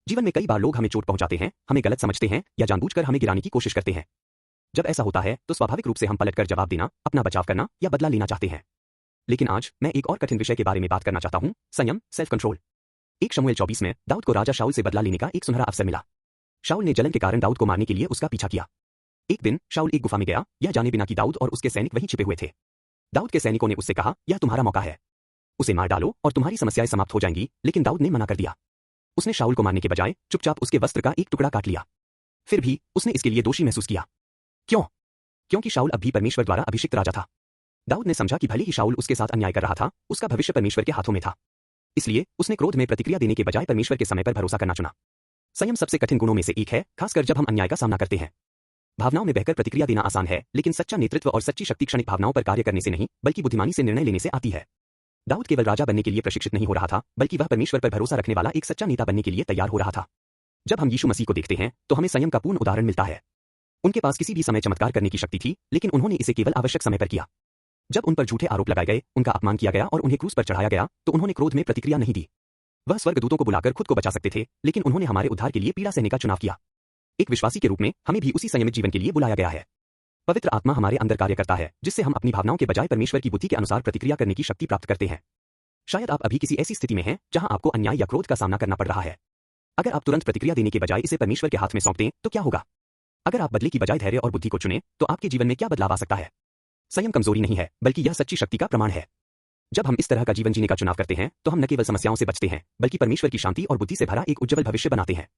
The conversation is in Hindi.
जीवन में कई बार लोग हमें चोट पहुंचाते हैं, हमें गलत समझते हैं या जानबूझकर हमें गिराने की कोशिश करते हैं। जब ऐसा होता है तो स्वाभाविक रूप से हम पलटकर जवाब देना, अपना बचाव करना या बदला लेना चाहते हैं। लेकिन आज मैं एक और कठिन विषय के बारे में बात करना चाहता हूं, संयम, सेल्फ कंट्रोल। 1 शमूएल 24 में दाऊद को राजा शाऊल से बदला लेने का एक सुनहरा अवसर मिला। शाऊल ने जलन के कारण दाऊद को मारने के लिए उसका पीछा किया। एक दिन शाऊल एक गुफा में गया, यह जाने बिना कि दाऊद और उसके सैनिक वहीं छिपे हुए थे। दाऊद के सैनिकों ने उससे कहा, यह तुम्हारा मौका है, उसे मार डालो और तुम्हारी समस्याएं समाप्त हो जाएंगी। लेकिन दाऊद ने मना कर दिया। उसने शाऊल को मारने के बजाय चुपचाप उसके वस्त्र का एक टुकड़ा काट लिया। फिर भी उसने इसके लिए दोषी महसूस किया। क्यों? क्योंकि शाऊल अब भी परमेश्वर द्वारा अभिषिक्त राजा था। दाऊद ने समझा कि भले ही शाऊल उसके साथ अन्याय कर रहा था, उसका भविष्य परमेश्वर के हाथों में था। इसलिए उसने क्रोध में प्रतिक्रिया देने के बजाय परमेश्वर के समय पर भरोसा करना चुना। संयम सबसे कठिन गुणों में से एक है, खासकर जब हम अन्याय का सामना करते हैं। भावनाओं में बहकर प्रतिक्रिया देना आसान है, लेकिन सच्चा नेतृत्व और सच्ची शक्ति क्षणिक भावनाओं पर कार्य करने से नहीं, बल्कि बुद्धिमानी से निर्णय लेने से आती है। दाऊद केवल राजा बनने के लिए प्रशिक्षित नहीं हो रहा था, बल्कि वह परमेश्वर पर भरोसा रखने वाला एक सच्चा नेता बनने के लिए तैयार हो रहा था। जब हम यीशु मसीह को देखते हैं तो हमें संयम का पूर्ण उदाहरण मिलता है। उनके पास किसी भी समय चमत्कार करने की शक्ति थी, लेकिन उन्होंने इसे केवल आवश्यक समय पर किया। जब उन पर झूठे आरोप लगाए गए, उनका अपमान किया गया और उन्हें क्रूस पर चढ़ाया गया, तो उन्होंने क्रोध में प्रतिक्रिया नहीं दी। वह स्वर्गदूतों को बुलाकर खुद को बचा सकते थे, लेकिन उन्होंने हमारे उद्धार के लिए पीड़ा सहने का चुनाव किया। एक विश्वासी के रूप में हमें भी उसी संयमित जीवन के लिए बुलाया गया है। पवित्र आत्मा हमारे अंदर कार्य करता है, जिससे हम अपनी भावनाओं के बजाय परमेश्वर की बुद्धि के अनुसार प्रतिक्रिया करने की शक्ति प्राप्त करते हैं। शायद आप अभी किसी ऐसी स्थिति में हैं जहां आपको अन्याय या क्रोध का सामना करना पड़ रहा है। अगर आप तुरंत प्रतिक्रिया देने के बजाय इसे परमेश्वर के हाथ में सौंप दें तो क्या होगा? अगर आप बदले की बजाय धैर्य और बुद्धि को चुनें तो आपके जीवन में क्या बदलाव आ सकता है? संयम कमजोरी नहीं है, बल्कि यह सच्ची शक्ति का प्रमाण है। जब हम इस तरह का जीवन जीने का चुनाव करते हैं तो हम न केवल समस्याओं से बचते हैं, बल्कि परमेश्वर की शांति और बुद्धि से भरा एक उज्जवल भविष्य बनाते हैं।